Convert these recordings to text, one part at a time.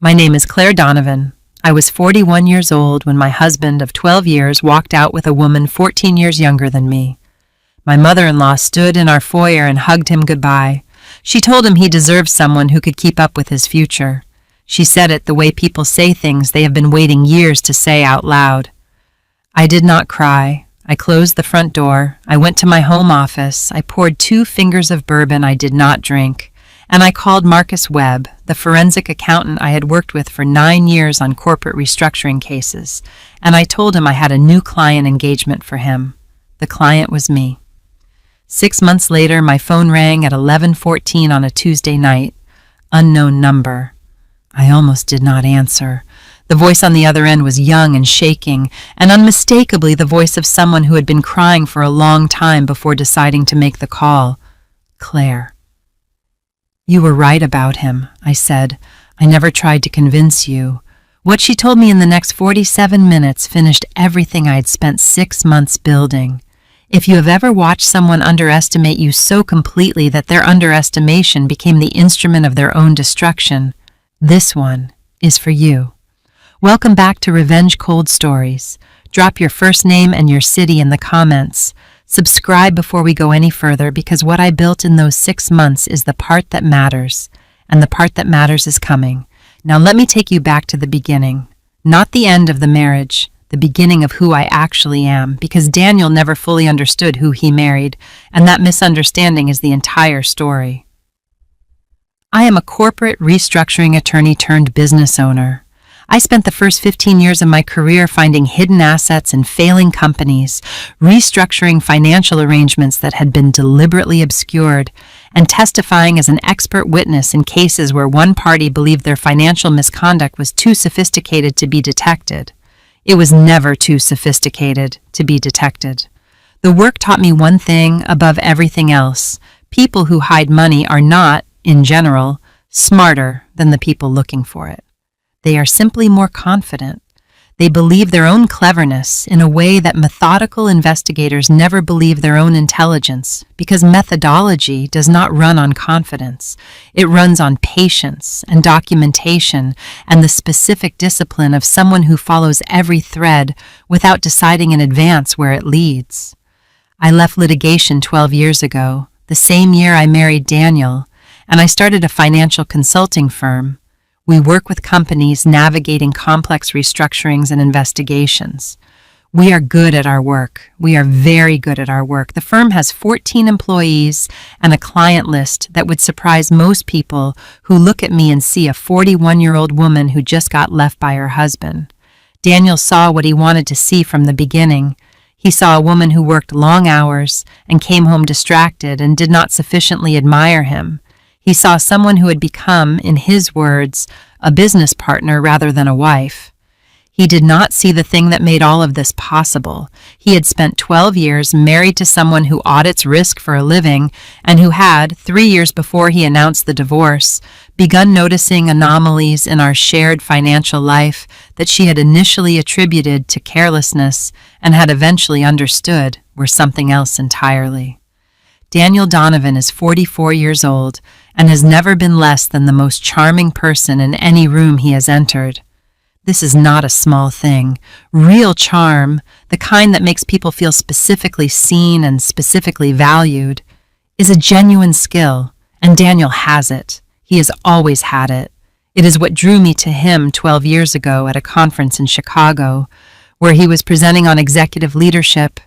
My name is Claire Donovan. I was 41 years old when my husband of 12 years walked out with a woman 14 years younger than me. My mother-in-law stood in our foyer and hugged him goodbye. She told him he deserved someone who could keep up with his future. She said it the way people say things they have been waiting years to say out loud. I did not cry. I closed the front door. I went to my home office. I poured 2 fingers of bourbon I did not drink. And I called Marcus Webb, the forensic accountant I had worked with for 9 years on corporate restructuring cases, and I told him I had a new client engagement for him. The client was me. 6 months later, my phone rang at 11:14 on a Tuesday night. Unknown number. I almost did not answer. The voice on the other end was young and shaking, and unmistakably the voice of someone who had been crying for a long time before deciding to make the call. Claire. You were right about him, I said. I never tried to convince you. What she told me in the next 47 minutes finished everything I had spent 6 months building. If you have ever watched someone underestimate you so completely that their underestimation became the instrument of their own destruction, this one is for you. Welcome back to Revenge Cold Stories. Drop your first name and your city in the comments. Subscribe before we go any further, because what I built in those 6 months is the part that matters, and the part that matters is coming. Now let me take you back to the beginning. Not the end of the marriage, the beginning of who I actually am, because Daniel never fully understood who he married, and that misunderstanding is the entire story. I am a corporate restructuring attorney turned business owner. I spent the first 15 years of my career finding hidden assets in failing companies, restructuring financial arrangements that had been deliberately obscured, and testifying as an expert witness in cases where one party believed their financial misconduct was too sophisticated to be detected. It was never too sophisticated to be detected. The work taught me one thing above everything else. People who hide money are not, in general, smarter than the people looking for it. They are simply more confident. They believe their own cleverness in a way that methodical investigators never believe their own intelligence, because methodology does not run on confidence. It runs on patience and documentation and the specific discipline of someone who follows every thread without deciding in advance where it leads. I left litigation 12 years ago, the same year I married Daniel, and I started a financial consulting firm. We work with companies navigating complex restructurings and investigations. We are good at our work. We are very good at our work. The firm has 14 employees and a client list that would surprise most people who look at me and see a 41-year-old woman who just got left by her husband. Daniel saw what he wanted to see from the beginning. He saw a woman who worked long hours and came home distracted and did not sufficiently admire him. He saw someone who had become, in his words, a business partner rather than a wife. He did not see the thing that made all of this possible. He had spent 12 years married to someone who audits risk for a living and who had, 3 years before he announced the divorce, begun noticing anomalies in our shared financial life that she had initially attributed to carelessness and had eventually understood were something else entirely. Daniel Donovan is 44 years old and has never been less than the most charming person in any room he has entered. This is not a small thing. Real charm, the kind that makes people feel specifically seen and specifically valued, is a genuine skill, and Daniel has it. He has always had it. It is what drew me to him 12 years ago at a conference in Chicago, where he was presenting on executive leadership,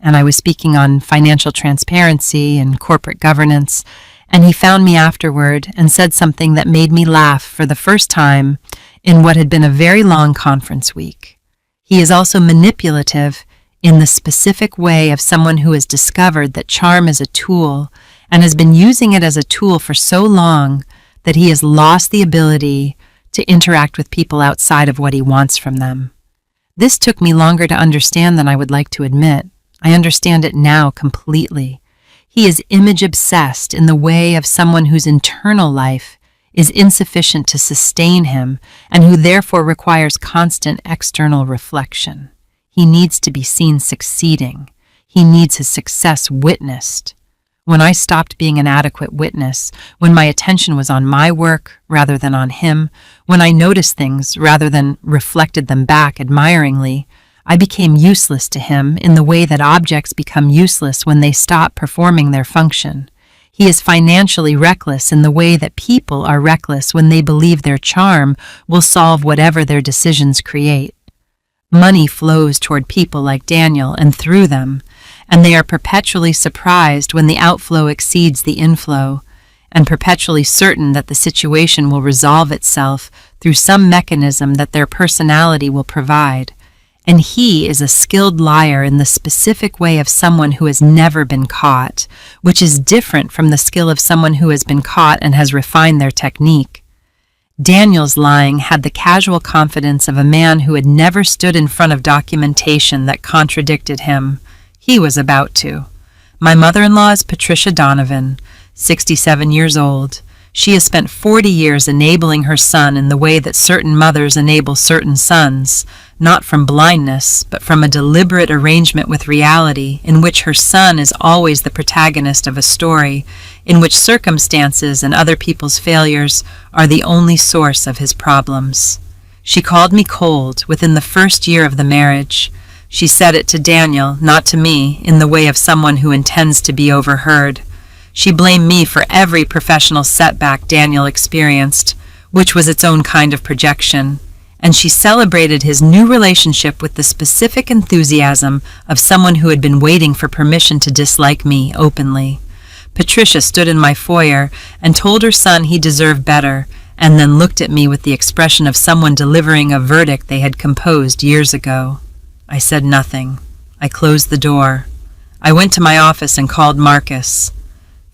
and I was speaking on financial transparency and corporate governance, and he found me afterward and said something that made me laugh for the first time in what had been a very long conference week. He is also manipulative in the specific way of someone who has discovered that charm is a tool and has been using it as a tool for so long that he has lost the ability to interact with people outside of what he wants from them. This took me longer to understand than I would like to admit. I understand it now completely. He is image-obsessed in the way of someone whose internal life is insufficient to sustain him and who therefore requires constant external reflection. He needs to be seen succeeding. He needs his success witnessed. When I stopped being an adequate witness, when my attention was on my work rather than on him, when I noticed things rather than reflected them back admiringly, I became useless to him in the way that objects become useless when they stop performing their function. He is financially reckless in the way that people are reckless when they believe their charm will solve whatever their decisions create. Money flows toward people like Daniel and through them, and they are perpetually surprised when the outflow exceeds the inflow, and perpetually certain that the situation will resolve itself through some mechanism that their personality will provide. And he is a skilled liar in the specific way of someone who has never been caught, which is different from the skill of someone who has been caught and has refined their technique. Daniel's lying had the casual confidence of a man who had never stood in front of documentation that contradicted him. He was about to. My mother-in-law is Patricia Donovan, 67 years old. She has spent 40 years enabling her son in the way that certain mothers enable certain sons, not from blindness, but from a deliberate arrangement with reality in which her son is always the protagonist of a story, in which circumstances and other people's failures are the only source of his problems. She called me cold within the first year of the marriage. She said it to Daniel, not to me, in the way of someone who intends to be overheard. She blamed me for every professional setback Daniel experienced, which was its own kind of projection, and she celebrated his new relationship with the specific enthusiasm of someone who had been waiting for permission to dislike me openly. Patricia stood in my foyer and told her son he deserved better, and then looked at me with the expression of someone delivering a verdict they had composed years ago. I said nothing. I closed the door. I went to my office and called Marcus.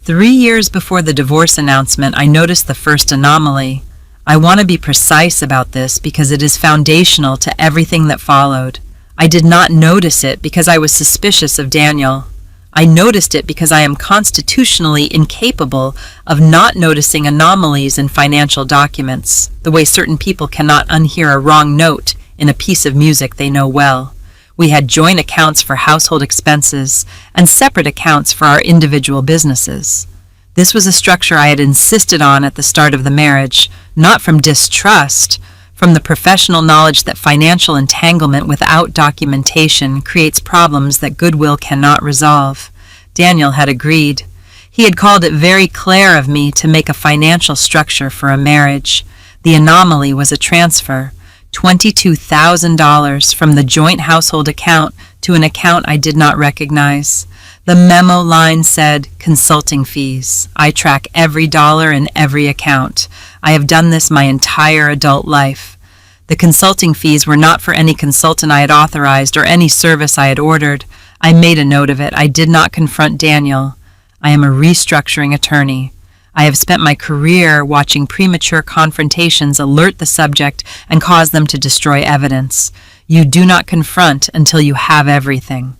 3 years before the divorce announcement, I noticed the first anomaly. I want to be precise about this because it is foundational to everything that followed. I did not notice it because I was suspicious of Daniel. I noticed it because I am constitutionally incapable of not noticing anomalies in financial documents, the way certain people cannot unhear a wrong note in a piece of music they know well. We had joint accounts for household expenses and separate accounts for our individual businesses. This was a structure I had insisted on at the start of the marriage, not from distrust, from the professional knowledge that financial entanglement without documentation creates problems that goodwill cannot resolve. Daniel had agreed. He had called it very clear of me to make a financial structure for a marriage. The anomaly was a transfer. $22,000 from the joint household account to an account I did not recognize. The memo line said, consulting fees. I track every dollar in every account. I have done this my entire adult life. The consulting fees were not for any consultant I had authorized or any service I had ordered. I made a note of it. I did not confront Daniel. I am a restructuring attorney. I have spent my career watching premature confrontations alert the subject and cause them to destroy evidence. You do not confront until you have everything.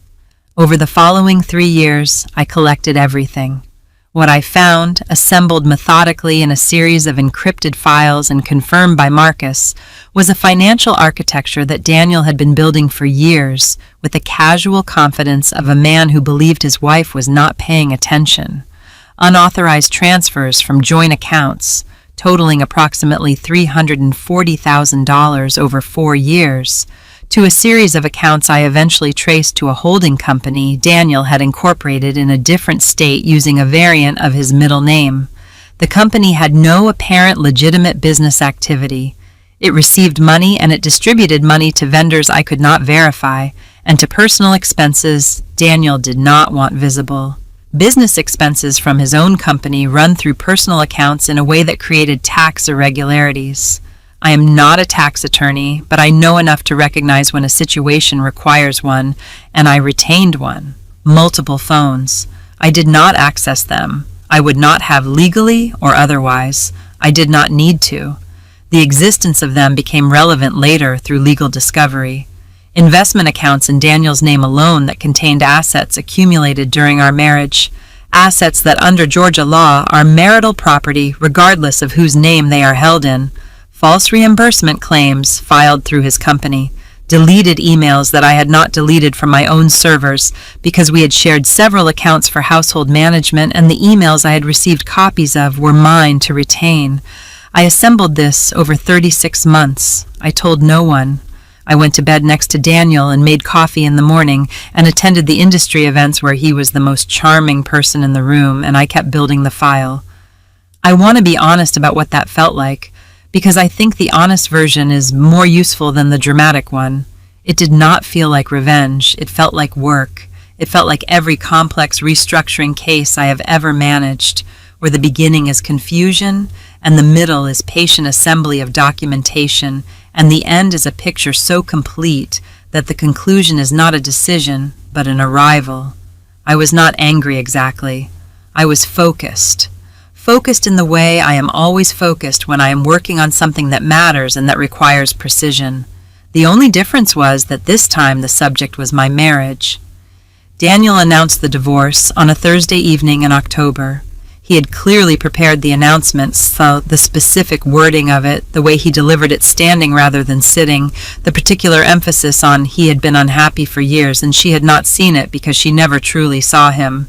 Over the following 3 years, I collected everything. What I found, assembled methodically in a series of encrypted files and confirmed by Marcus, was a financial architecture that Daniel had been building for years with the casual confidence of a man who believed his wife was not paying attention. Unauthorized transfers from joint accounts, totaling approximately $340,000 over 4 years, to a series of accounts I eventually traced to a holding company Daniel had incorporated in a different state using a variant of his middle name. The company had no apparent legitimate business activity. It received money and it distributed money to vendors I could not verify, and to personal expenses Daniel did not want visible. Business expenses from his own company run through personal accounts in a way that created tax irregularities. I am not a tax attorney, but I know enough to recognize when a situation requires one, and I retained one. Multiple phones. I did not access them. I would not have legally or otherwise. I did not need to. The existence of them became relevant later through legal discovery. Investment accounts in Daniel's name alone that contained assets accumulated during our marriage, assets that under Georgia law are marital property regardless of whose name they are held in, false reimbursement claims filed through his company, deleted emails that I had not deleted from my own servers because we had shared several accounts for household management, and the emails I had received copies of were mine to retain. I assembled this over 36 months. I told no one. I went to bed next to Daniel and made coffee in the morning and attended the industry events where he was the most charming person in the room, and I kept building the file. I want to be honest about what that felt like, because I think the honest version is more useful than the dramatic one. It did not feel like revenge. It felt like work. It felt like every complex restructuring case I have ever managed, where the beginning is confusion, and the middle is patient assembly of documentation, and the end is a picture so complete that the conclusion is not a decision, but an arrival. I was not angry exactly. I was focused. Focused in the way I am always focused when I am working on something that matters and that requires precision. The only difference was that this time the subject was my marriage. Daniel announced the divorce on a Thursday evening in October. He had clearly prepared the announcement, so the specific wording of it, the way he delivered it standing rather than sitting, the particular emphasis on he had been unhappy for years and she had not seen it because she never truly saw him.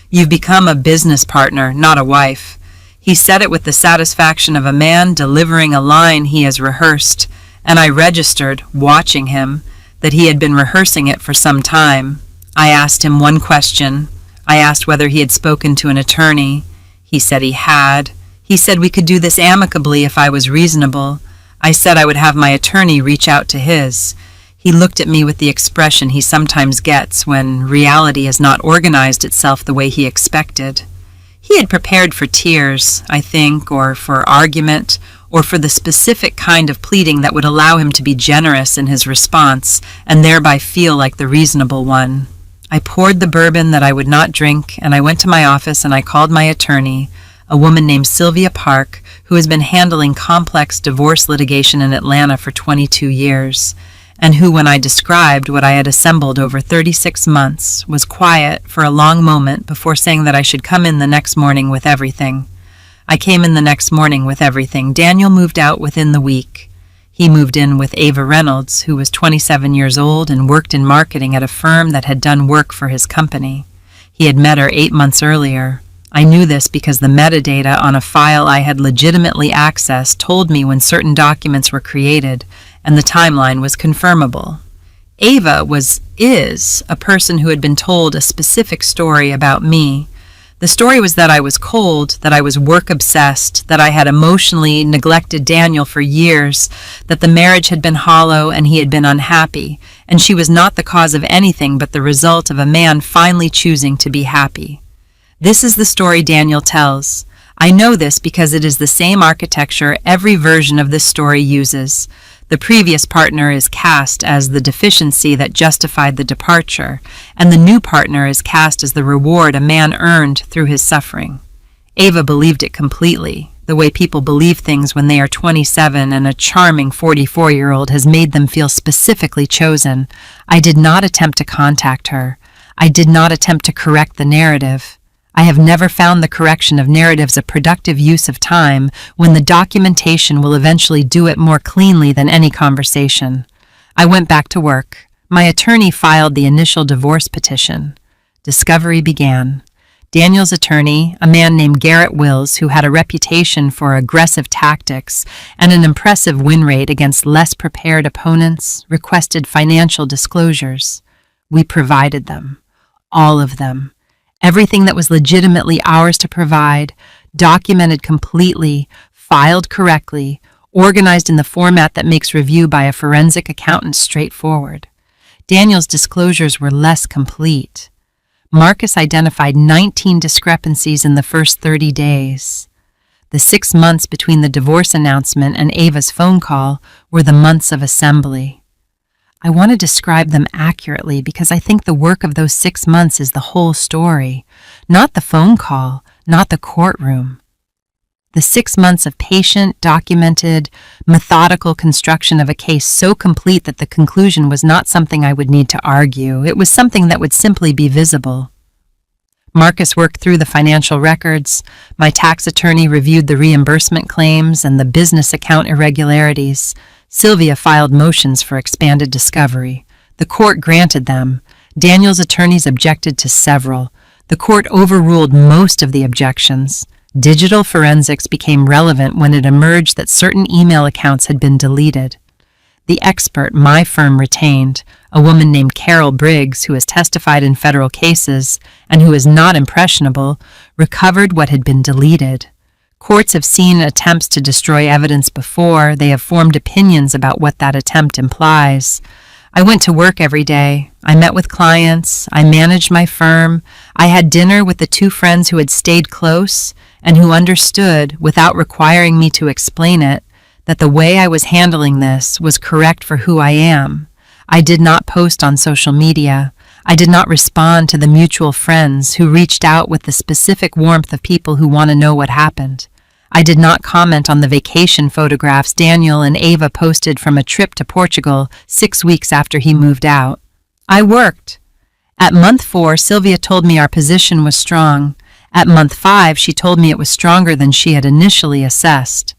You've become a business partner, not a wife. He said it with the satisfaction of a man delivering a line he has rehearsed, and I registered, watching him, that he had been rehearsing it for some time. I asked him one question. I asked whether he had spoken to an attorney. He said he had. He said we could do this amicably if I was reasonable. I said I would have my attorney reach out to his. He looked at me with the expression he sometimes gets when reality has not organized itself the way he expected. He had prepared for tears, I think, or for argument, or for the specific kind of pleading that would allow him to be generous in his response and thereby feel like the reasonable one. I poured the bourbon that I would not drink, and I went to my office and I called my attorney, a woman named Sylvia Park, who has been handling complex divorce litigation in Atlanta for 22 years, and who, when I described what I had assembled over 36 months, was quiet for a long moment before saying that I should come in the next morning with everything. I came in the next morning with everything. Daniel moved out within the week. He moved in with Ava Reynolds, who was 27 years old and worked in marketing at a firm that had done work for his company. He had met her 8 months earlier. I knew this because the metadata on a file I had legitimately accessed told me when certain documents were created, and the timeline was confirmable. Ava is a person who had been told a specific story about me. The story was that I was cold, that I was work-obsessed, that I had emotionally neglected Daniel for years, that the marriage had been hollow and he had been unhappy, and she was not the cause of anything but the result of a man finally choosing to be happy. This is the story Daniel tells. I know this because it is the same architecture every version of this story uses. The previous partner is cast as the deficiency that justified the departure, and the new partner is cast as the reward a man earned through his suffering. Ava believed it completely, the way people believe things when they are 27 and a charming 44-year-old has made them feel specifically chosen. I did not attempt to contact her. I did not attempt to correct the narrative. I have never found the correction of narratives a productive use of time when the documentation will eventually do it more cleanly than any conversation. I went back to work. My attorney filed the initial divorce petition. Discovery began. Daniel's attorney, a man named Garrett Wills, who had a reputation for aggressive tactics and an impressive win rate against less prepared opponents, requested financial disclosures. We provided them. All of them. Everything that was legitimately ours to provide, documented completely, filed correctly, organized in the format that makes review by a forensic accountant straightforward. Daniel's disclosures were less complete. Marcus identified 19 discrepancies in the first 30 days. The 6 months between the divorce announcement and Ava's phone call were the months of assembly. I want to describe them accurately because I think the work of those 6 months is the whole story, not the phone call, not the courtroom. The 6 months of patient, documented, methodical construction of a case so complete that the conclusion was not something I would need to argue. It was something that would simply be visible. Marcus worked through the financial records. My tax attorney reviewed the reimbursement claims and the business account irregularities. Sylvia filed motions for expanded discovery. The court granted them. Daniel's attorneys objected to several. The court overruled most of the objections. Digital forensics became relevant when it emerged that certain email accounts had been deleted. The expert my firm retained, a woman named Carol Briggs, who has testified in federal cases and who is not impressionable, recovered what had been deleted. Courts have seen attempts to destroy evidence before. They have formed opinions about what that attempt implies. I went to work every day. I met with clients. I managed my firm. I had dinner with the two friends who had stayed close and who understood, without requiring me to explain it, that the way I was handling this was correct for who I am. I did not post on social media. I did not respond to the mutual friends who reached out with the specific warmth of people who want to know what happened. I did not comment on the vacation photographs Daniel and Ava posted from a trip to Portugal 6 weeks after he moved out. I worked. At month 4, Sylvia told me our position was strong. At month 5, she told me it was stronger than she had initially assessed.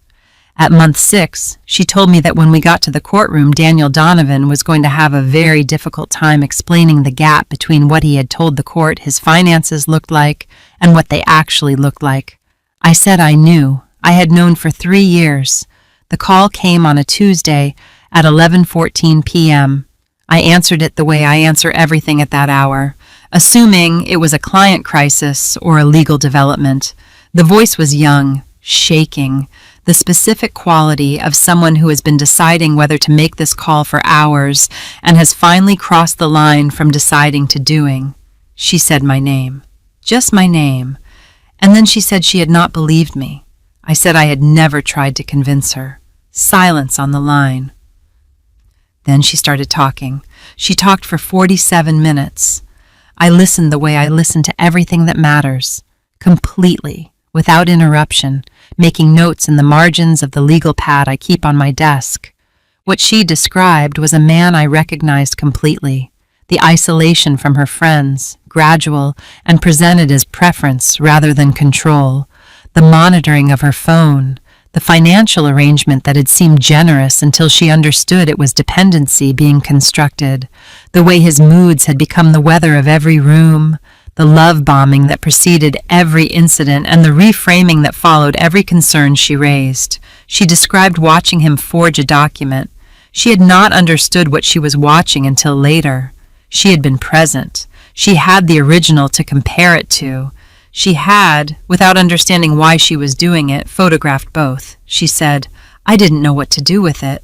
At month 6, she told me that when we got to the courtroom, Daniel Donovan was going to have a very difficult time explaining the gap between what he had told the court his finances looked like and what they actually looked like. I said I knew. I had known for 3 years. The call came on a Tuesday at 11:14 p.m. I answered it the way I answer everything at that hour, assuming it was a client crisis or a legal development. The voice was young, shaking, the specific quality of someone who has been deciding whether to make this call for hours and has finally crossed the line from deciding to doing. She said my name, just my name, and then she said she had not believed me. I said I had never tried to convince her. Silence on the line. Then she started talking. She talked for 47 minutes. I listened the way I listen to everything that matters, completely, without interruption, making notes in the margins of the legal pad I keep on my desk. What she described was a man I recognized completely. The isolation from her friends, gradual, and presented as preference rather than control. The monitoring of her phone, the financial arrangement that had seemed generous until she understood it was dependency being constructed, the way his moods had become the weather of every room, the love bombing that preceded every incident, and the reframing that followed every concern she raised. She described watching him forge a document. She had not understood what she was watching until later. She had been present. She had the original to compare it to. She had, without understanding why she was doing it, photographed both. She said, "I didn't know what to do with it."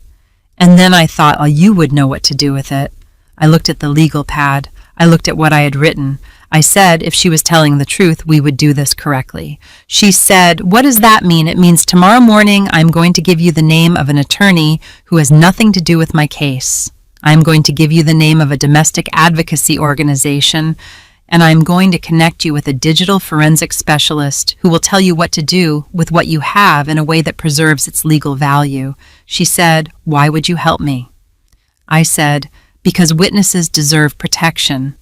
And then I thought, "Oh, you would know what to do with it." I looked at the legal pad. I looked at what I had written. I said, if she was telling the truth, we would do this correctly. She said, "What does that mean?" "It means tomorrow morning I'm going to give you the name of an attorney who has nothing to do with my case. I'm going to give you the name of a domestic advocacy organization, and I'm going to connect you with a digital forensic specialist who will tell you what to do with what you have in a way that preserves its legal value." She said, "Why would you help me?" I said, "Because witnesses deserve protection,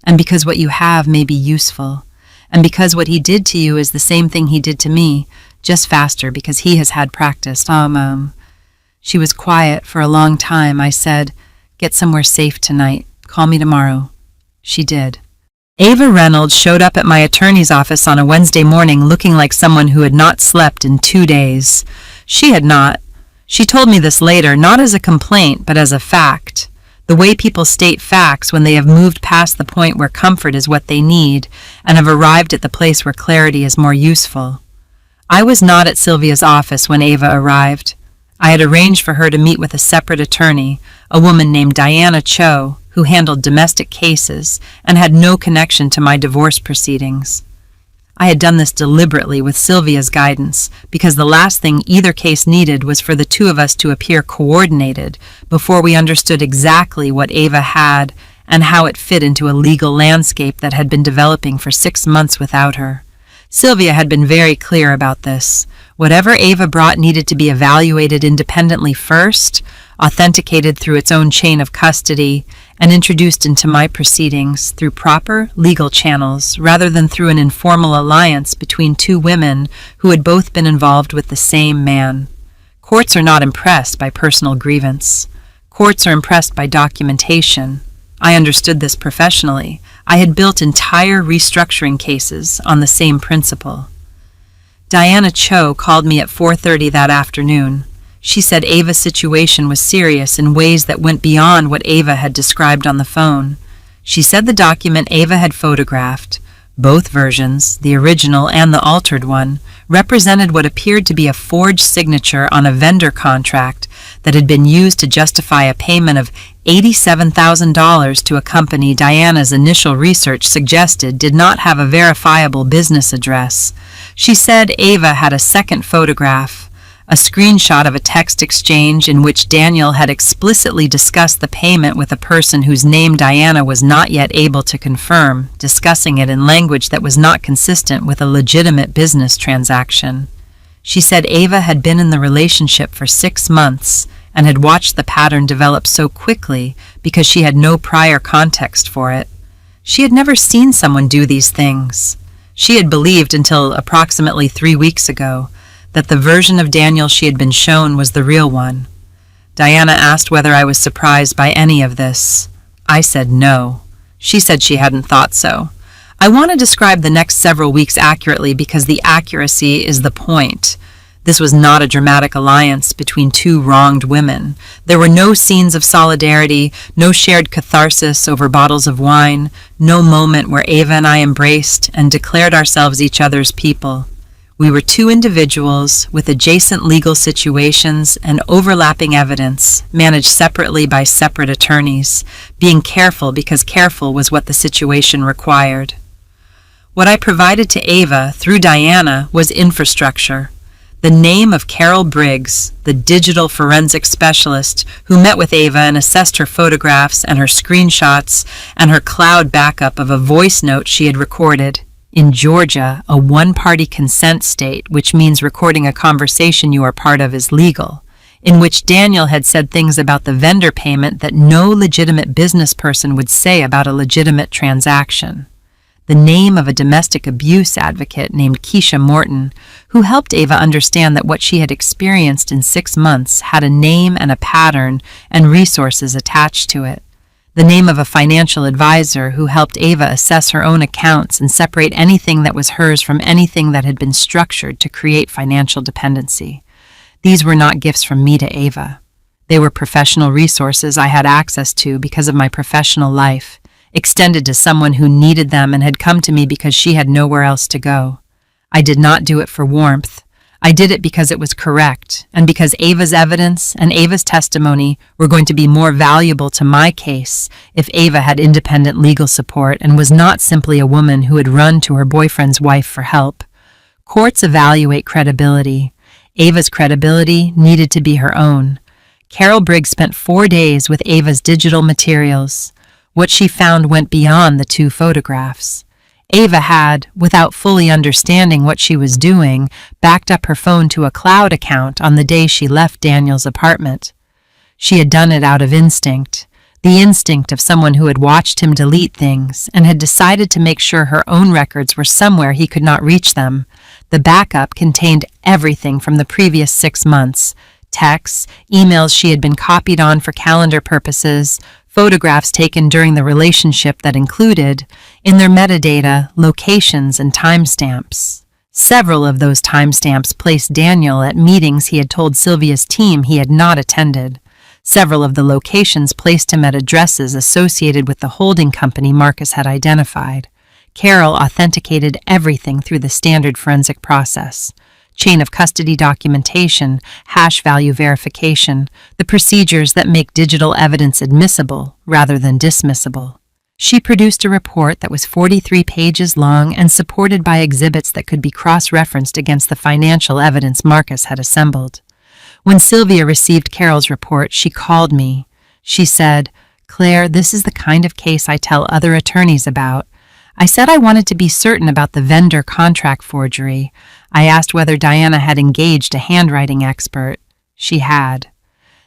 and because what you have may be useful, and because what he did to you is the same thing he did to me, just faster because he has had practice." She was quiet for a long time. I said, "Get somewhere safe tonight. Call me tomorrow." She did. Ava Reynolds showed up at my attorney's office on a Wednesday morning looking like someone who had not slept in 2 days. She had not. She told me this later, not as a complaint, but as a fact. The way people state facts when they have moved past the point where comfort is what they need and have arrived at the place where clarity is more useful. I was not at Sylvia's office when Ava arrived. I had arranged for her to meet with a separate attorney, a woman named Diana Cho, who handled domestic cases and had no connection to my divorce proceedings. I had done this deliberately with Sylvia's guidance because the last thing either case needed was for the two of us to appear coordinated before we understood exactly what Ava had and how it fit into a legal landscape that had been developing for 6 months without her. Sylvia had been very clear about this. Whatever Ava brought needed to be evaluated independently first, authenticated through its own chain of custody, and introduced into my proceedings through proper legal channels rather than through an informal alliance between two women who had both been involved with the same man. Courts are not impressed by personal grievance. Courts are impressed by documentation. I understood this professionally. I had built entire restructuring cases on the same principle. Diana Cho called me at 4:30 that afternoon. She said Ava's situation was serious in ways that went beyond what Ava had described on the phone. She said the document Ava had photographed, both versions, the original and the altered one, represented what appeared to be a forged signature on a vendor contract that had been used to justify a payment of $87,000 to a company Diana's initial research suggested did not have a verifiable business address. She said Ava had a second photograph, a screenshot of a text exchange in which Daniel had explicitly discussed the payment with a person whose name Diana was not yet able to confirm, discussing it in language that was not consistent with a legitimate business transaction. She said Ava had been in the relationship for 6 months and had watched the pattern develop so quickly because she had no prior context for it. She had never seen someone do these things. She had believed until approximately 3 weeks ago that the version of Daniel she had been shown was the real one. Diana asked whether I was surprised by any of this. I said no. She said she hadn't thought so. I want to describe the next several weeks accurately because the accuracy is the point. This was not a dramatic alliance between two wronged women. There were no scenes of solidarity, no shared catharsis over bottles of wine, no moment where Ava and I embraced and declared ourselves each other's people. We were two individuals with adjacent legal situations and overlapping evidence, managed separately by separate attorneys, being careful because careful was what the situation required. What I provided to Ava through Diana was infrastructure. The name of Carol Briggs, the digital forensic specialist who met with Ava and assessed her photographs and her screenshots and her cloud backup of a voice note she had recorded. In Georgia, a one-party consent state, which means recording a conversation you are part of is legal, in which Daniel had said things about the vendor payment that no legitimate business person would say about a legitimate transaction. The name of a domestic abuse advocate named Keisha Morton, who helped Ava understand that what she had experienced in 6 months had a name and a pattern and resources attached to it. The name of a financial advisor who helped Ava assess her own accounts and separate anything that was hers from anything that had been structured to create financial dependency. These were not gifts from me to Ava. They were professional resources I had access to because of my professional life, extended to someone who needed them and had come to me because she had nowhere else to go. I did not do it for warmth. I did it because it was correct, and because Ava's evidence and Ava's testimony were going to be more valuable to my case if Ava had independent legal support and was not simply a woman who had run to her boyfriend's wife for help. Courts evaluate credibility. Ava's credibility needed to be her own. Carol Briggs spent 4 days with Ava's digital materials. What she found went beyond the 2 photographs. Ava had, without fully understanding what she was doing, backed up her phone to a cloud account on the day she left Daniel's apartment. She had done it out of instinct, the instinct of someone who had watched him delete things and had decided to make sure her own records were somewhere he could not reach them. The backup contained everything from the previous 6 months: texts, emails she had been copied on for calendar purposes, photographs taken during the relationship that included, in their metadata, locations and timestamps. Several of those timestamps placed Daniel at meetings he had told Sylvia's team he had not attended. Several of the locations placed him at addresses associated with the holding company Marcus had identified. Carol authenticated everything through the standard forensic process: chain of custody documentation, hash value verification, the procedures that make digital evidence admissible rather than dismissible. She produced a report that was 43 pages long and supported by exhibits that could be cross-referenced against the financial evidence Marcus had assembled. When Sylvia received Carol's report, she called me. She said, "Claire, this is the kind of case I tell other attorneys about." I said I wanted to be certain about the vendor contract forgery. I asked whether Diana had engaged a handwriting expert. She had.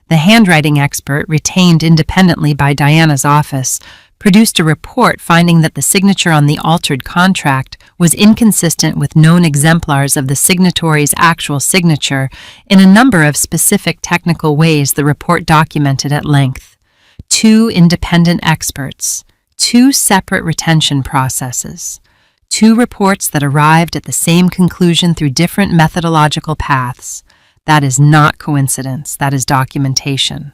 The handwriting expert, retained independently by Diana's office, produced a report finding that the signature on the altered contract was inconsistent with known exemplars of the signatory's actual signature in a number of specific technical ways the report documented at length. 2 independent experts, 2 separate retention processes, 2 reports that arrived at the same conclusion through different methodological paths. That is not coincidence, that is documentation.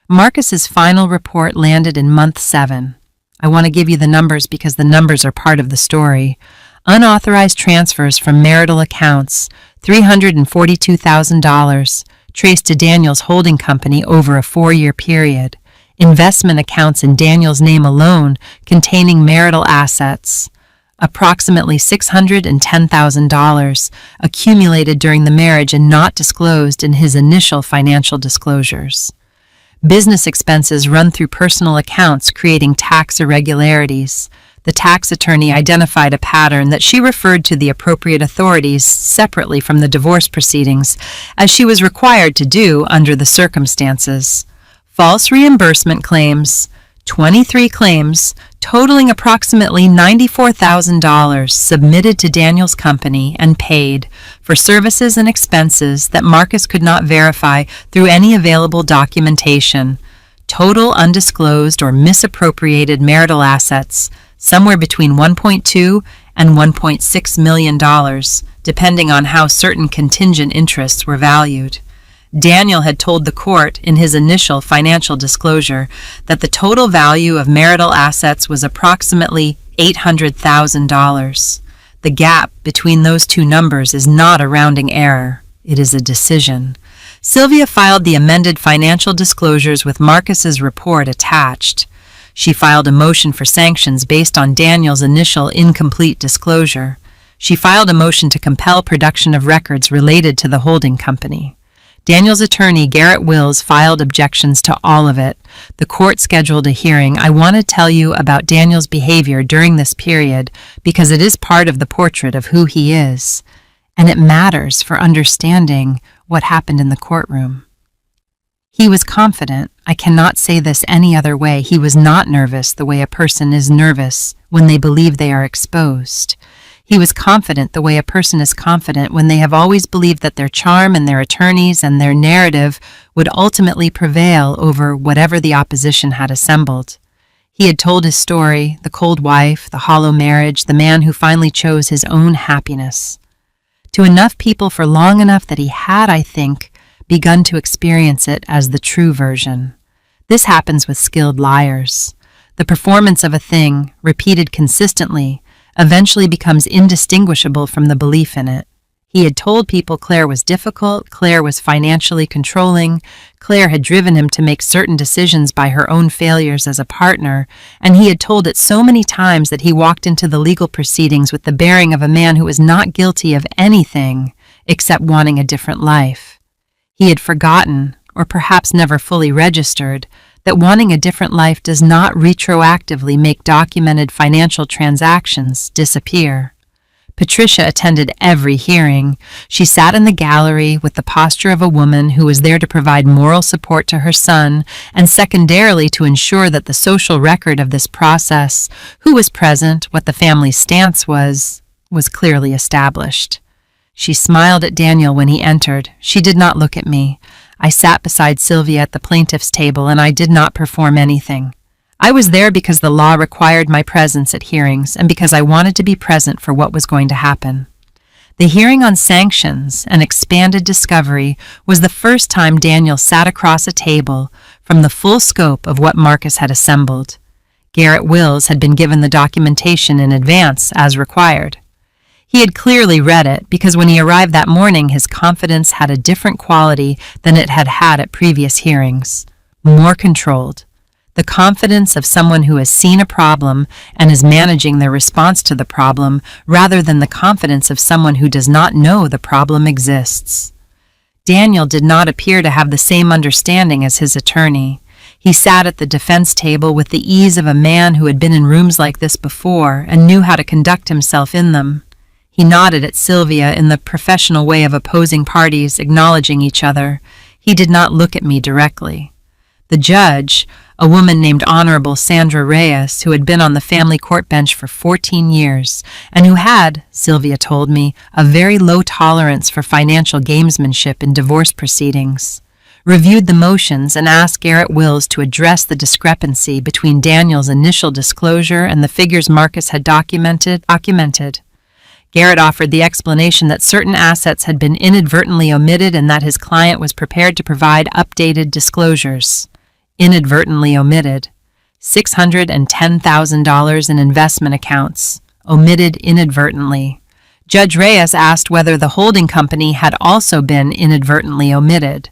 Marcus's final report landed in month 7. I want to give you the numbers because the numbers are part of the story. Unauthorized transfers from marital accounts, $342,000, traced to Daniel's holding company over a 4-year period. Investment accounts in Daniel's name alone containing marital assets, approximately $610,000, accumulated during the marriage and not disclosed in his initial financial disclosures. Business expenses run through personal accounts, creating tax irregularities. The tax attorney identified a pattern that she referred to the appropriate authorities separately from the divorce proceedings, as she was required to do under the circumstances. False reimbursement claims, 23 claims, totaling approximately $94,000 submitted to Daniel's company and paid for services and expenses that Marcus could not verify through any available documentation. Total undisclosed or misappropriated marital assets, somewhere between $1.2 and $1.6 million, depending on how certain contingent interests were valued. Daniel had told the court in his initial financial disclosure that the total value of marital assets was approximately $800,000. The gap between those two numbers is not a rounding error. It is a decision. Sylvia filed the amended financial disclosures with Marcus's report attached. She filed a motion for sanctions based on Daniel's initial incomplete disclosure. She filed a motion to compel production of records related to the holding company. Daniel's attorney, Garrett Wills, filed objections to all of it. The court scheduled a hearing. I want to tell you about Daniel's behavior during this period because it is part of the portrait of who he is, and it matters for understanding what happened in the courtroom. He was confident. I cannot say this any other way. He was not nervous the way a person is nervous when they believe they are exposed. He was confident the way a person is confident when they have always believed that their charm and their attorneys and their narrative would ultimately prevail over whatever the opposition had assembled. He had told his story, the cold wife, the hollow marriage, the man who finally chose his own happiness, to enough people for long enough that he had, I think, begun to experience it as the true version. This happens with skilled liars. The performance of a thing, repeated consistently, eventually becomes indistinguishable from the belief in it. He had told people Claire was difficult, Claire was financially controlling, Claire had driven him to make certain decisions by her own failures as a partner, and he had told it so many times that he walked into the legal proceedings with the bearing of a man who was not guilty of anything except wanting a different life. He had forgotten, or perhaps never fully registered, that wanting a different life does not retroactively make documented financial transactions disappear. Patricia attended every hearing. She sat in the gallery with the posture of a woman who was there to provide moral support to her son and secondarily to ensure that the social record of this process, who was present, what the family's stance was clearly established. She smiled at Daniel when he entered. She did not look at me. I sat beside Sylvia at the plaintiff's table, and I did not perform anything. I was there because the law required my presence at hearings and because I wanted to be present for what was going to happen. The hearing on sanctions and expanded discovery was the first time Daniel sat across a table from the full scope of what Marcus had assembled. Garrett Wills had been given the documentation in advance as required. He had clearly read it because when he arrived that morning, his confidence had a different quality than it had had at previous hearings. More controlled. The confidence of someone who has seen a problem and is managing their response to the problem rather than the confidence of someone who does not know the problem exists. Daniel did not appear to have the same understanding as his attorney. He sat at the defense table with the ease of a man who had been in rooms like this before and knew how to conduct himself in them. He nodded at Sylvia in the professional way of opposing parties acknowledging each other. He did not look at me directly. The judge, a woman named Honorable Sandra Reyes, who had been on the family court bench for 14 years, and who had, Sylvia told me, a very low tolerance for financial gamesmanship in divorce proceedings, reviewed the motions and asked Garrett Wills to address the discrepancy between Daniel's initial disclosure and the figures Marcus had documented. Garrett offered the explanation that certain assets had been inadvertently omitted and that his client was prepared to provide updated disclosures. Inadvertently omitted. $610,000 in investment accounts, omitted inadvertently. Judge Reyes asked whether the holding company had also been inadvertently omitted.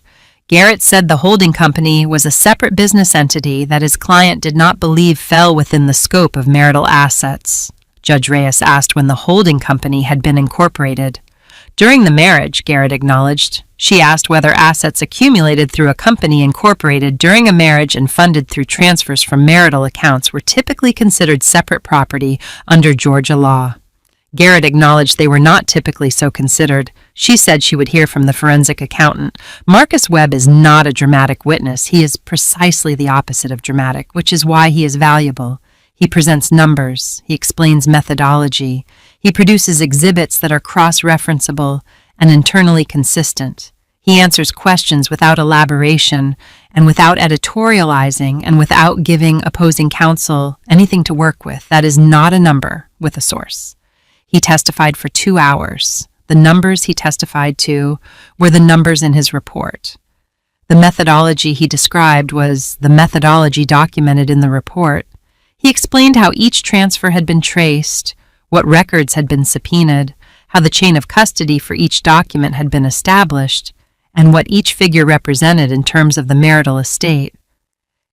Garrett said the holding company was a separate business entity that his client did not believe fell within the scope of marital assets. Judge Reyes asked when the holding company had been incorporated. During the marriage, Garrett acknowledged. She asked whether assets accumulated through a company incorporated during a marriage and funded through transfers from marital accounts were typically considered separate property under Georgia law. Garrett acknowledged they were not typically so considered. She said she would hear from the forensic accountant. Marcus Webb is not a dramatic witness. He is precisely the opposite of dramatic, which is why he is valuable. He presents numbers. He explains methodology. He produces exhibits that are cross-referenceable and internally consistent. He answers questions without elaboration and without editorializing and without giving opposing counsel anything to work with. That is not a number with a source. He testified for 2 hours. The numbers he testified to were the numbers in his report. The methodology he described was the methodology documented in the report. He explained how each transfer had been traced, what records had been subpoenaed, how the chain of custody for each document had been established, and what each figure represented in terms of the marital estate.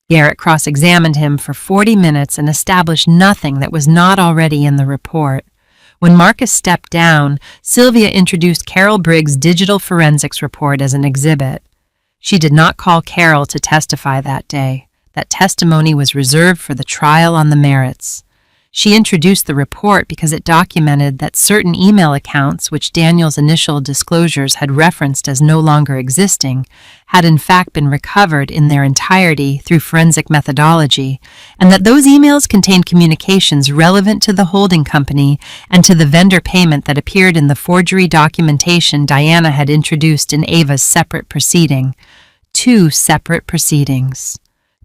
Garrett cross-examined him for 40 minutes and established nothing that was not already in the report. When Marcus stepped down, Sylvia introduced Carol Briggs' digital forensics report as an exhibit. She did not call Carol to testify that day. That testimony was reserved for the trial on the merits. She introduced the report because it documented that certain email accounts, which Daniel's initial disclosures had referenced as no longer existing, had in fact been recovered in their entirety through forensic methodology, and that those emails contained communications relevant to the holding company and to the vendor payment that appeared in the forgery documentation Diana had introduced in Ava's separate proceeding. 2 separate proceedings.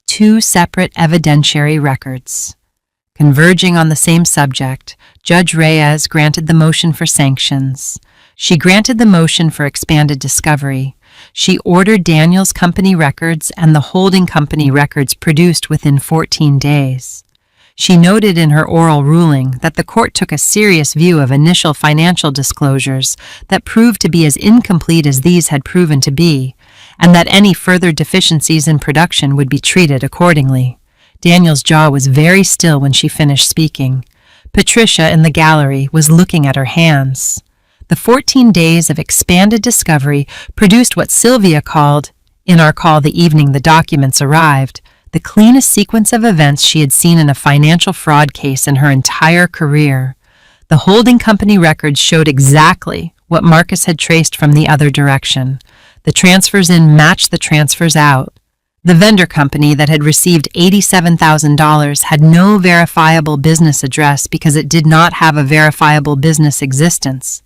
2 separate evidentiary records. Converging on the same subject, Judge Reyes granted the motion for sanctions. She granted the motion for expanded discovery. She ordered Daniel's company records and the holding company records produced within 14 days. She noted in her oral ruling that the court took a serious view of initial financial disclosures that proved to be as incomplete as these had proven to be, and that any further deficiencies in production would be treated accordingly. Daniel's jaw was very still when she finished speaking. Patricia in the gallery was looking at her hands. The 14 days of expanded discovery produced what Sylvia called, in our call the evening the documents arrived, the cleanest sequence of events she had seen in a financial fraud case in her entire career. The holding company records showed exactly what Marcus had traced from the other direction. The transfers in matched the transfers out. The vendor company that had received $87,000 had no verifiable business address because it did not have a verifiable business existence.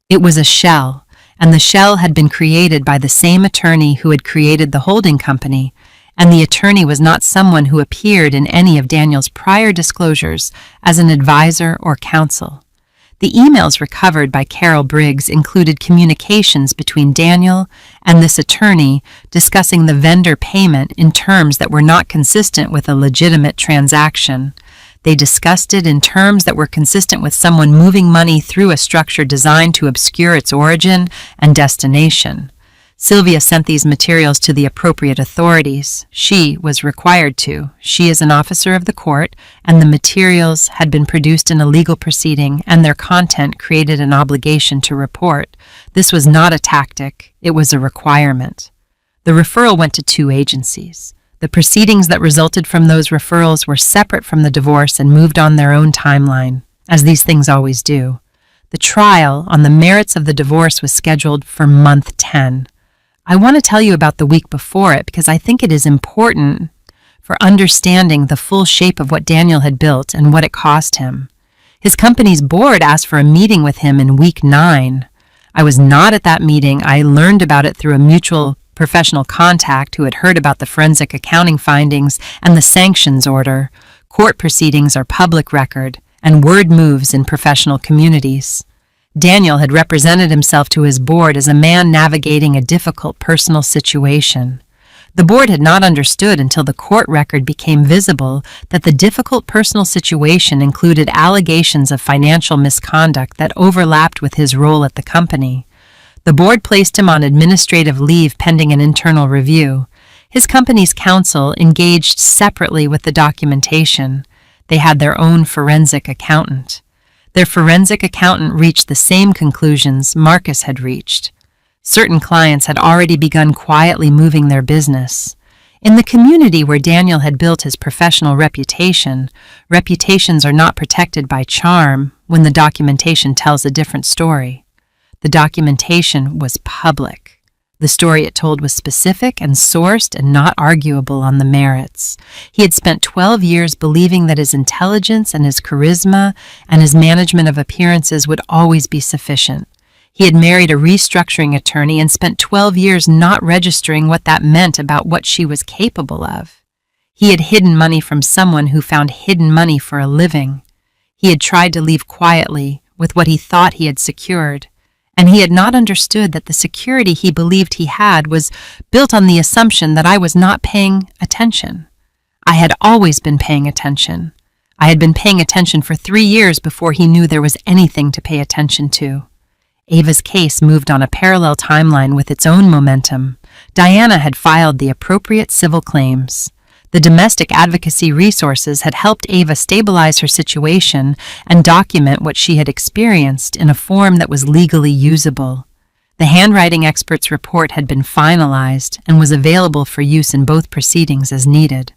It was a shell, and the shell had been created by the same attorney who had created the holding company, and the attorney was not someone who appeared in any of Daniel's prior disclosures as an advisor or counsel. The emails recovered by Carol Briggs included communications between Daniel and this attorney discussing the vendor payment in terms that were not consistent with a legitimate transaction. They discussed it in terms that were consistent with someone moving money through a structure designed to obscure its origin and destination. Sylvia sent these materials to the appropriate authorities. She was required to. She is an officer of the court, and the materials had been produced in a legal proceeding, and their content created an obligation to report. This was not a tactic. It was a requirement. The referral went to 2 agencies. The proceedings that resulted from those referrals were separate from the divorce and moved on their own timeline, as these things always do. The trial on the merits of the divorce was scheduled for month 10. I want to tell you about the week before it because I think it is important. for understanding the full shape of what Daniel had built and what it cost him. His company's board asked for a meeting with him in week 9. I was not at that meeting. I learned about it through a mutual professional contact who had heard about the forensic accounting findings and the sanctions order. Court proceedings are public record, and word moves in professional communities. Daniel had represented himself to his board as a man navigating a difficult personal situation. The board had not understood until the court record became visible that the difficult personal situation included allegations of financial misconduct that overlapped with his role at the company. The board placed him on administrative leave pending an internal review. His company's counsel engaged separately with the documentation. They had their own forensic accountant. Their forensic accountant reached the same conclusions Marcus had reached. Certain clients had already begun quietly moving their business. In the community where Daniel had built his professional reputation, reputations are not protected by charm when the documentation tells a different story. The documentation was public. The story it told was specific and sourced and not arguable on the merits. He had spent 12 years believing that his intelligence and his charisma and his management of appearances would always be sufficient. He had married a restructuring attorney and spent 12 years not registering what that meant about what she was capable of. He had hidden money from someone who found hidden money for a living. He had tried to leave quietly with what he thought he had secured, and he had not understood that the security he believed he had was built on the assumption that I was not paying attention. I had always been paying attention. I had been paying attention for 3 years before he knew there was anything to pay attention to. Ava's case moved on a parallel timeline with its own momentum. Diana had filed the appropriate civil claims. The domestic advocacy resources had helped Ava stabilize her situation and document what she had experienced in a form that was legally usable. The handwriting expert's report had been finalized and was available for use in both proceedings as needed.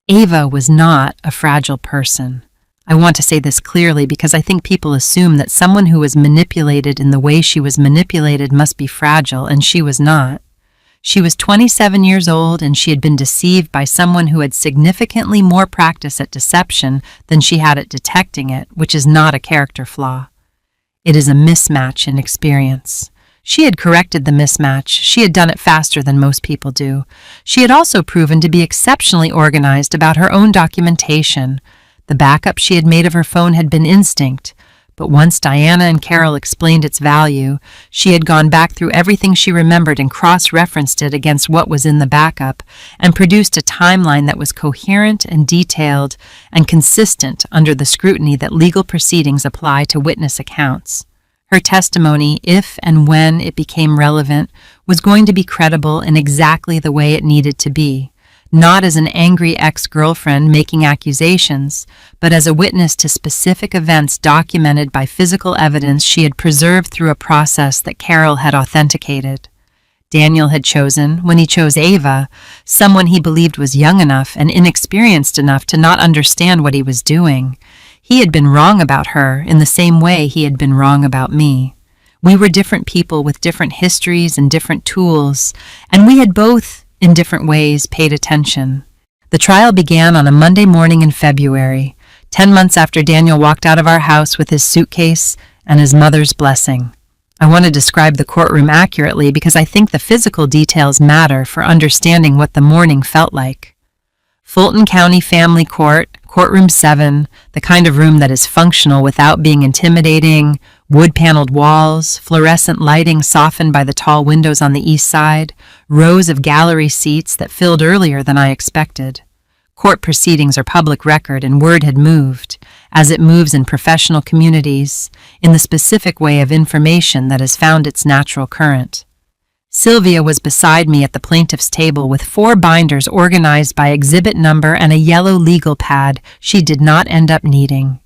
Ava was not a fragile person. I want to say this clearly because I think people assume that someone who was manipulated in the way she was manipulated must be fragile, and she was not. She was 27 years old, and she had been deceived by someone who had significantly more practice at deception than she had at detecting it, which is not a character flaw. It is a mismatch in experience. She had corrected the mismatch. She had done it faster than most people do. She had also proven to be exceptionally organized about her own documentation. The backup she had made of her phone had been instinct, but once Diana and Carol explained its value, she had gone back through everything she remembered and cross-referenced it against what was in the backup and produced a timeline that was coherent and detailed and consistent under the scrutiny that legal proceedings apply to witness accounts. Her testimony, if and when it became relevant, was going to be credible in exactly the way it needed to be. Not as an angry ex-girlfriend making accusations, but as a witness to specific events documented by physical evidence she had preserved through a process that Carol had authenticated. Daniel had chosen, when he chose Ava, someone he believed was young enough and inexperienced enough to not understand what he was doing. He had been wrong about her in the same way he had been wrong about me. We were different people with different histories and different tools, and we had both, in different ways, paid attention. The trial began on a Monday morning in February, 10 months after Daniel walked out of our house with his suitcase and his mother's blessing. I want to describe the courtroom accurately because I think the physical details matter for understanding what the morning felt like. Fulton County Family Court, Courtroom 7, the kind of room that is functional without being intimidating, wood-paneled walls, fluorescent lighting softened by the tall windows on the east side, rows of gallery seats that filled earlier than I expected. Court proceedings are public record, and word had moved, as it moves in professional communities, in the specific way of information that has found its natural current. Sylvia was beside me at the plaintiff's table with 4 binders organized by exhibit number and a yellow legal pad she did not end up needing.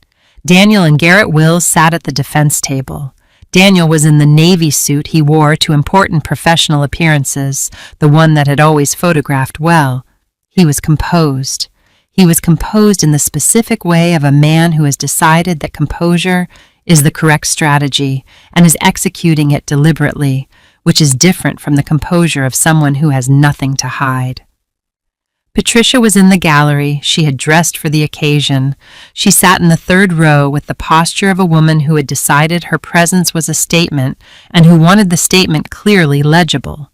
Daniel and Garrett Wills sat at the defense table. Daniel was in the Navy suit he wore to important professional appearances, the one that had always photographed well. He was composed. He was composed in the specific way of a man who has decided that composure is the correct strategy and is executing it deliberately, which is different from the composure of someone who has nothing to hide. Patricia was in the gallery. She had dressed for the occasion. She sat in the third row with the posture of a woman who had decided her presence was a statement and who wanted the statement clearly legible.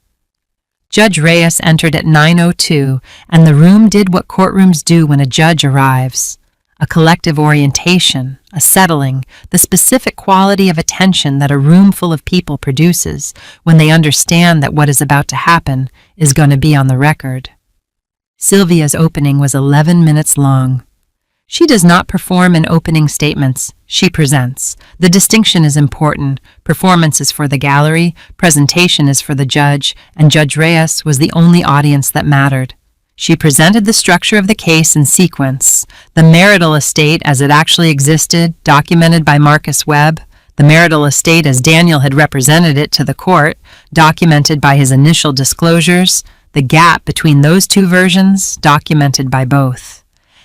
Judge Reyes entered at 9:02, and the room did what courtrooms do when a judge arrives. A collective orientation, a settling, the specific quality of attention that a room full of people produces when they understand that what is about to happen is going to be on the record. Sylvia's opening was 11 minutes long. She does not perform in opening statements, she presents. The distinction is important. Performance is for the gallery, presentation is for the judge, and Judge Reyes was the only audience that mattered. She presented the structure of the case in sequence: the marital estate as it actually existed, documented by Marcus Webb; the marital estate as Daniel had represented it to the court, documented by his initial disclosures; the gap between those two versions, documented by both;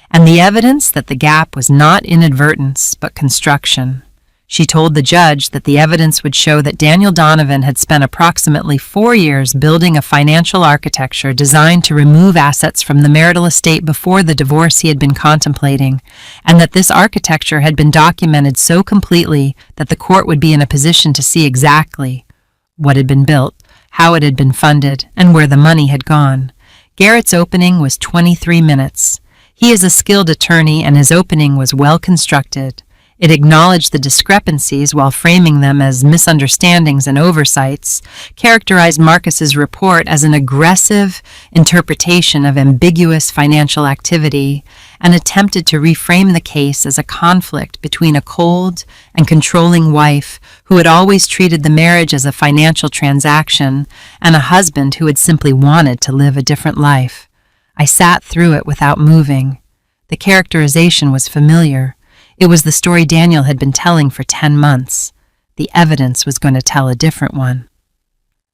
and the evidence that the gap was not inadvertence but construction. She told the judge that the evidence would show that Daniel Donovan had spent approximately 4 years building a financial architecture designed to remove assets from the marital estate before the divorce he had been contemplating, and that this architecture had been documented so completely that the court would be in a position to see exactly what had been built, how it had been funded, and where the money had gone. Garrett's opening was 23 minutes. He is a skilled attorney, and his opening was well constructed. It acknowledged the discrepancies while framing them as misunderstandings and oversights, characterized Marcus's report as an aggressive interpretation of ambiguous financial activity, and attempted to reframe the case as a conflict between a cold and controlling wife who had always treated the marriage as a financial transaction and a husband who had simply wanted to live a different life. I sat through it without moving. The characterization was familiar. It was the story Daniel had been telling for 10 months. The evidence was going to tell a different one.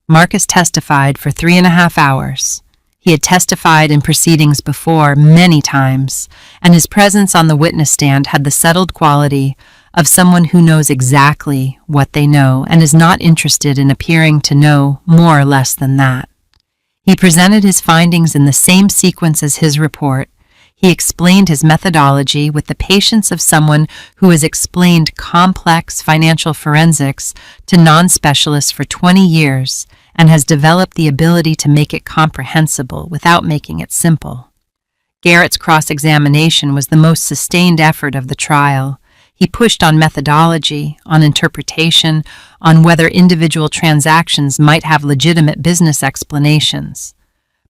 Marcus testified for 3.5 hours. He had testified in proceedings before many times, and his presence on the witness stand had the settled quality of someone who knows exactly what they know and is not interested in appearing to know more or less than that. He presented his findings in the same sequence as his report. He explained his methodology with the patience of someone who has explained complex financial forensics to non-specialists for 20 years and has developed the ability to make it comprehensible without making it simple. Garrett's cross-examination was the most sustained effort of the trial. He pushed on methodology, on interpretation, on whether individual transactions might have legitimate business explanations.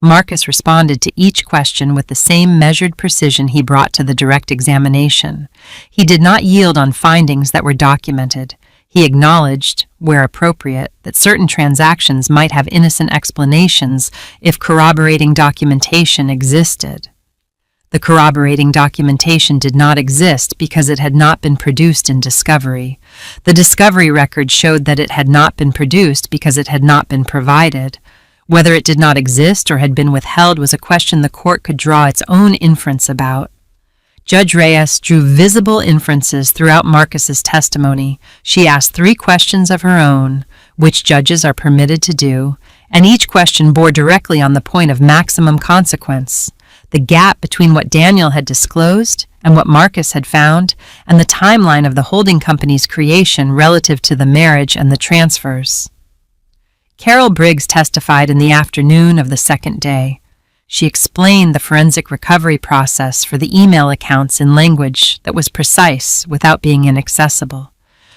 Marcus responded to each question with the same measured precision he brought to the direct examination. He did not yield on findings that were documented. He acknowledged, where appropriate, that certain transactions might have innocent explanations if corroborating documentation existed. The corroborating documentation did not exist because it had not been produced in discovery. The discovery record showed that it had not been produced because it had not been provided. Whether it did not exist or had been withheld was a question the court could draw its own inference about. Judge Reyes drew visible inferences throughout Marcus's testimony. She asked 3 questions of her own, which judges are permitted to do, and each question bore directly on the point of maximum consequence: the gap between what Daniel had disclosed and what Marcus had found, and the timeline of the holding company's creation relative to the marriage and the transfers. Carol Briggs testified in the afternoon of the second day. She explained the forensic recovery process for the email accounts in language that was precise without being inaccessible.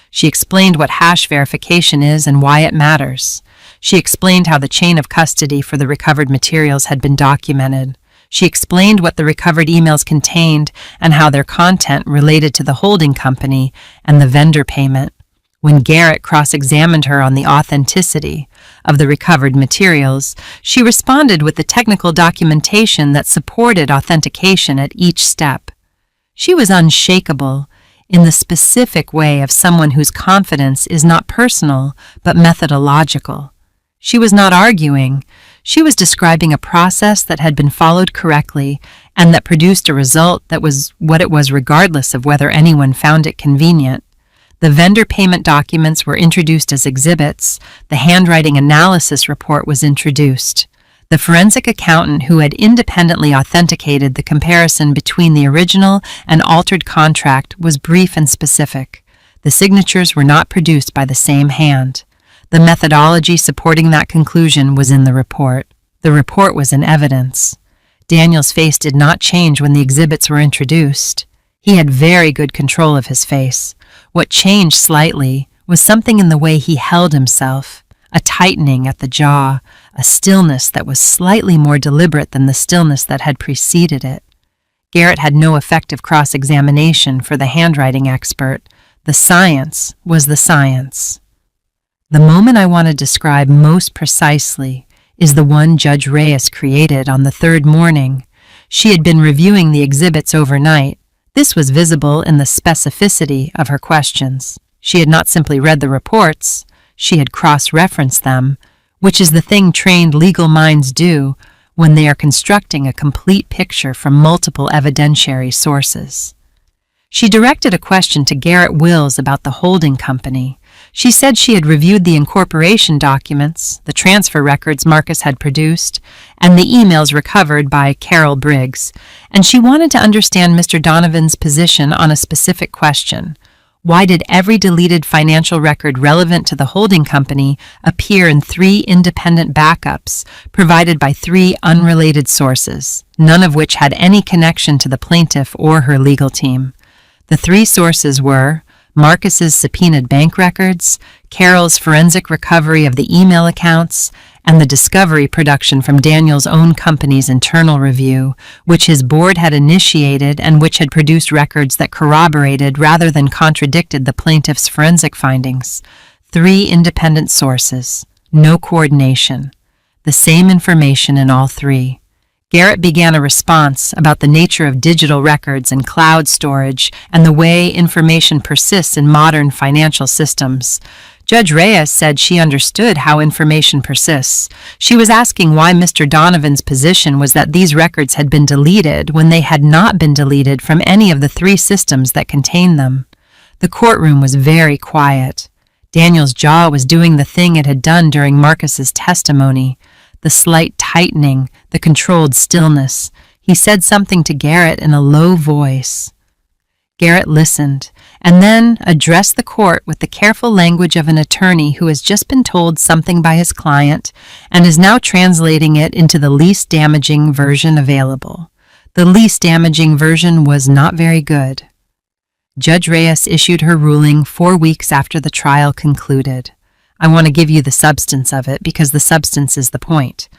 She explained what hash verification is and why it matters. She explained how the chain of custody for the recovered materials had been documented. She explained what the recovered emails contained and how their content related to the holding company and the vendor payment. When Garrett cross-examined her on the authenticity of the recovered materials, she responded with the technical documentation that supported authentication at each step. She was unshakable in the specific way of someone whose confidence is not personal but methodological. She was not arguing. She was describing a process that had been followed correctly and that produced a result that was what it was regardless of whether anyone found it convenient. The vendor payment documents were introduced as exhibits. The handwriting analysis report was introduced. The forensic accountant who had independently authenticated the comparison between the original and altered contract was brief and specific. The signatures were not produced by the same hand. The methodology supporting that conclusion was in the report. The report was in evidence. Daniel's face did not change when the exhibits were introduced. He had very good control of his face. What changed slightly was something in the way he held himself, a tightening at the jaw, a stillness that was slightly more deliberate than the stillness that had preceded it. Garrett had no effective cross-examination for the handwriting expert. The science was the science. The moment I want to describe most precisely is the one Judge Reyes created on the third morning. She had been reviewing the exhibits overnight. This was visible in the specificity of her questions. She had not simply read the reports, she had cross-referenced them, which is the thing trained legal minds do when they are constructing a complete picture from multiple evidentiary sources. She directed a question to Garrett Wills about the holding company. She said she had reviewed the incorporation documents, the transfer records Marcus had produced, and the emails recovered by Carol Briggs, and she wanted to understand Mr. Donovan's position on a specific question. Why did every deleted financial record relevant to the holding company appear in 3 independent backups provided by 3 unrelated sources, none of which had any connection to the plaintiff or her legal team? The 3 sources were Marcus's subpoenaed bank records, Carol's forensic recovery of the email accounts, and the discovery production from Daniel's own company's internal review, which his board had initiated and which had produced records that corroborated rather than contradicted the plaintiff's forensic findings. 3 independent sources, no coordination, the same information in all 3. Garrett began a response about the nature of digital records and cloud storage and the way information persists in modern financial systems. Judge Reyes said she understood how information persists. She was asking why Mr. Donovan's position was that these records had been deleted when they had not been deleted from any of the 3 systems that contained them. The courtroom was very quiet. Daniel's jaw was doing the thing it had done during Marcus's testimony. The slight tightening, the controlled stillness. He said something to Garrett in a low voice. Garrett listened, and then addressed the court with the careful language of an attorney who has just been told something by his client and is now translating it into the least damaging version available. The least damaging version was not very good. Judge Reyes issued her ruling 4 weeks after the trial concluded. I want to give you the substance of it because the substance is the point.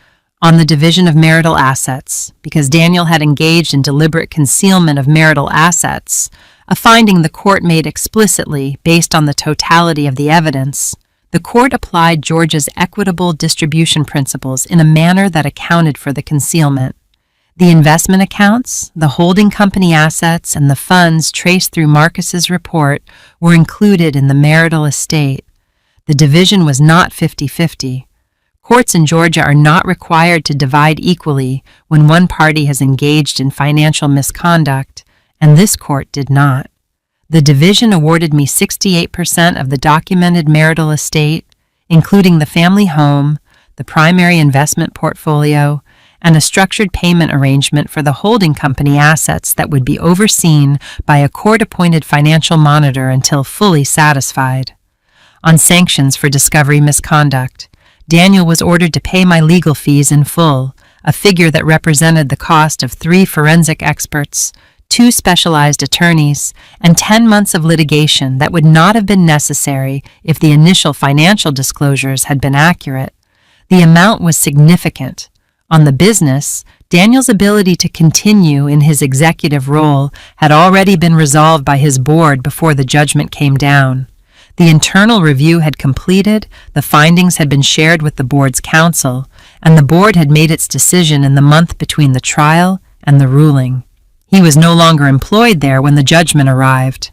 On the division of marital assets, because Daniel had engaged in deliberate concealment of marital assets, a finding the court made explicitly based on the totality of the evidence, the court applied Georgia's equitable distribution principles in a manner that accounted for the concealment. The investment accounts, the holding company assets, and the funds traced through Marcus's report were included in the marital estate. The division was not 50-50. Courts in Georgia are not required to divide equally when one party has engaged in financial misconduct, and this court did not. The division awarded me 68% of the documented marital estate, including the family home, the primary investment portfolio, and a structured payment arrangement for the holding company assets that would be overseen by a court-appointed financial monitor until fully satisfied. On sanctions for discovery misconduct, Daniel was ordered to pay my legal fees in full, a figure that represented the cost of 3 forensic experts, 2 specialized attorneys, and 10 months of litigation that would not have been necessary if the initial financial disclosures had been accurate. The amount was significant. On the business, Daniel's ability to continue in his executive role had already been resolved by his board before the judgment came down. The internal review had completed, the findings had been shared with the board's counsel, and the board had made its decision in the month between the trial and the ruling. He was no longer employed there when the judgment arrived.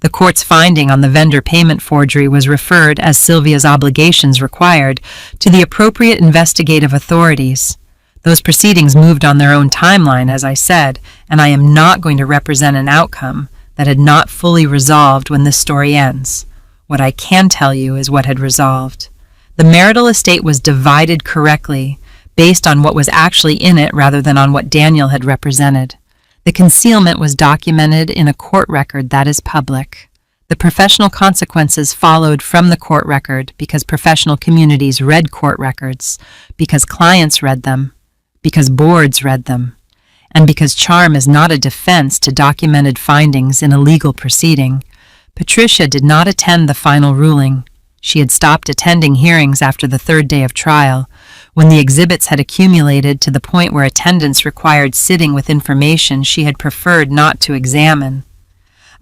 The court's finding on the vendor payment forgery was referred, as Sylvia's obligations required, to the appropriate investigative authorities. Those proceedings moved on their own timeline, as I said, and I am not going to represent an outcome that had not fully resolved when this story ends. What I can tell you is what had resolved. The marital estate was divided correctly, based on what was actually in it rather than on what Daniel had represented. The concealment was documented in a court record that is public. The professional consequences followed from the court record because professional communities read court records, because clients read them, because boards read them, and because charm is not a defense to documented findings in a legal proceeding. Patricia did not attend the final ruling. She had stopped attending hearings after the third day of trial, when the exhibits had accumulated to the point where attendance required sitting with information she had preferred not to examine.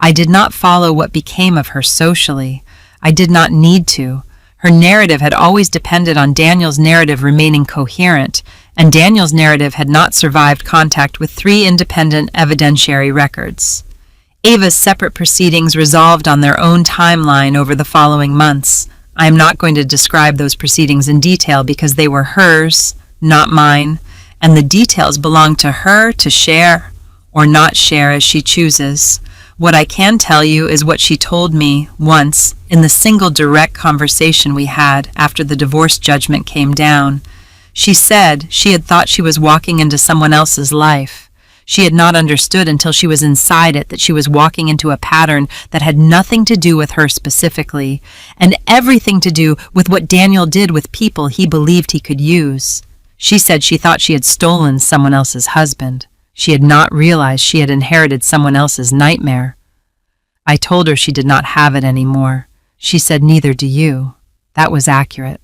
I did not follow what became of her socially. I did not need to. Her narrative had always depended on Daniel's narrative remaining coherent, and Daniel's narrative had not survived contact with 3 independent evidentiary records. Ava's separate proceedings resolved on their own timeline over the following months. I am not going to describe those proceedings in detail because they were hers, not mine, and the details belong to her to share or not share as she chooses. What I can tell you is what she told me once in the single direct conversation we had after the divorce judgment came down. She said she had thought she was walking into someone else's life. She had not understood until she was inside it that she was walking into a pattern that had nothing to do with her specifically, and everything to do with what Daniel did with people he believed he could use. She said she thought she had stolen someone else's husband. She had not realized she had inherited someone else's nightmare. I told her she did not have it anymore. She said, "Neither do you." That was accurate.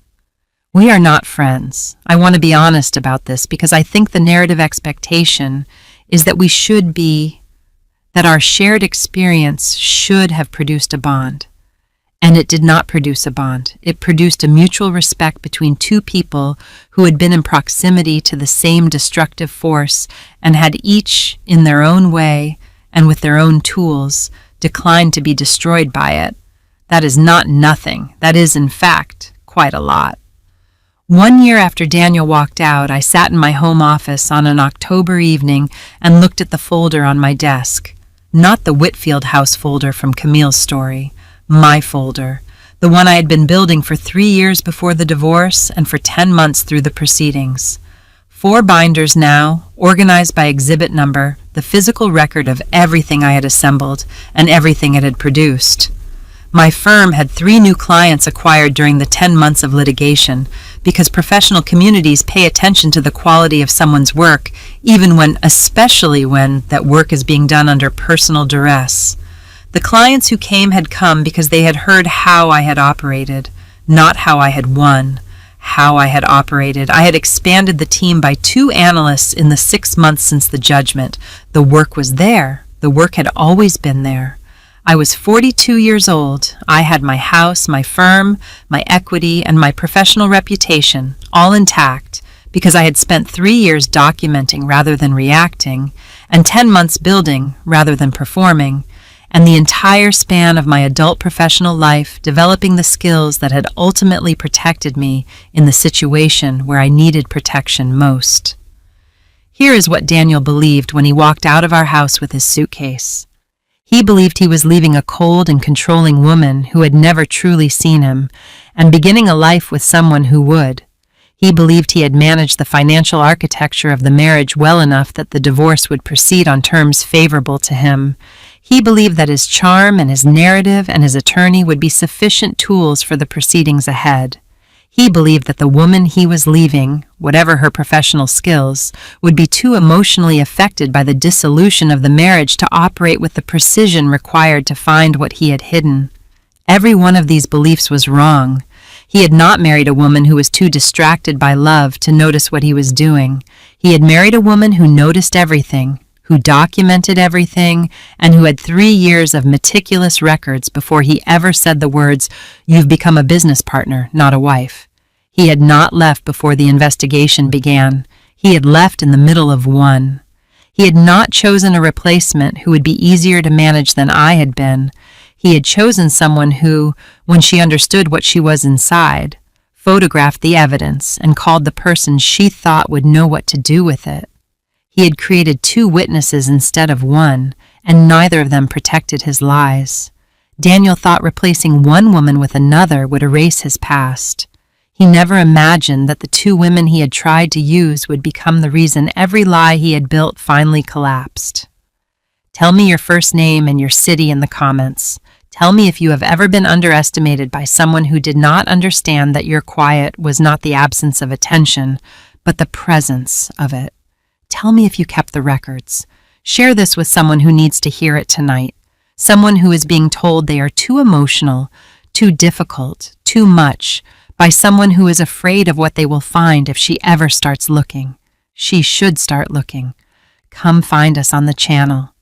We are not friends. I want to be honest about this because I think the narrative expectation is that we should be, that our shared experience should have produced a bond. And it did not produce a bond. It produced a mutual respect between 2 people who had been in proximity to the same destructive force and had each, in their own way and with their own tools, declined to be destroyed by it. That is not nothing. That is, in fact, quite a lot. 1 year after Daniel walked out, I sat in my home office on an October evening and looked at the folder on my desk. Not the Whitfield House folder from Camille's story. My folder. The one I had been building for 3 years before the divorce and for 10 months through the proceedings. 4 binders now, organized by exhibit number, the physical record of everything I had assembled and everything it had produced. My firm had 3 new clients acquired during the 10 months of litigation because professional communities pay attention to the quality of someone's work, especially when that work is being done under personal duress. The clients who came had come because they had heard how I had operated, not how I had won. How I had operated. I had expanded the team by 2 analysts in the 6 months since the judgment. The work was there. The work had always been there. I was 42 years old. I had my house, my firm, my equity, and my professional reputation, all intact, because I had spent 3 years documenting rather than reacting, and 10 months building rather than performing, and the entire span of my adult professional life developing the skills that had ultimately protected me in the situation where I needed protection most. Here is what Daniel believed when he walked out of our house with his suitcase. He believed he was leaving a cold and controlling woman who had never truly seen him, and beginning a life with someone who would. He believed he had managed the financial architecture of the marriage well enough that the divorce would proceed on terms favorable to him. He believed that his charm and his narrative and his attorney would be sufficient tools for the proceedings ahead. He believed that the woman he was leaving, whatever her professional skills, would be too emotionally affected by the dissolution of the marriage to operate with the precision required to find what he had hidden. Every one of these beliefs was wrong. He had not married a woman who was too distracted by love to notice what he was doing. He had married a woman who noticed everything, who documented everything, and who had 3 years of meticulous records before he ever said the words, "You've become a business partner, not a wife." He had not left before the investigation began. He had left in the middle of one. He had not chosen a replacement who would be easier to manage than I had been. He had chosen someone who, when she understood what she was inside, photographed the evidence and called the person she thought would know what to do with it. He had created 2 witnesses instead of 1, and neither of them protected his lies. Daniel thought replacing one woman with another would erase his past. He never imagined that the two women he had tried to use would become the reason every lie he had built finally collapsed. Tell me your first name and your city in the comments. Tell me if you have ever been underestimated by someone who did not understand that your quiet was not the absence of attention, but the presence of it. Tell me if you kept the records. Share this with someone who needs to hear it tonight. Someone who is being told they are too emotional, too difficult, too much, by someone who is afraid of what they will find if she ever starts looking. She should start looking. Come find us on the channel.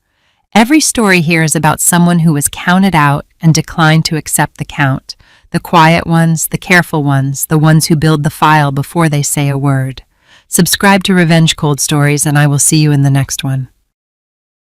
Every story here is about someone who was counted out and declined to accept the count. The quiet ones, the careful ones, the ones who build the file before they say a word. Subscribe to Revenge Cold Stories, and I will see you in the next one.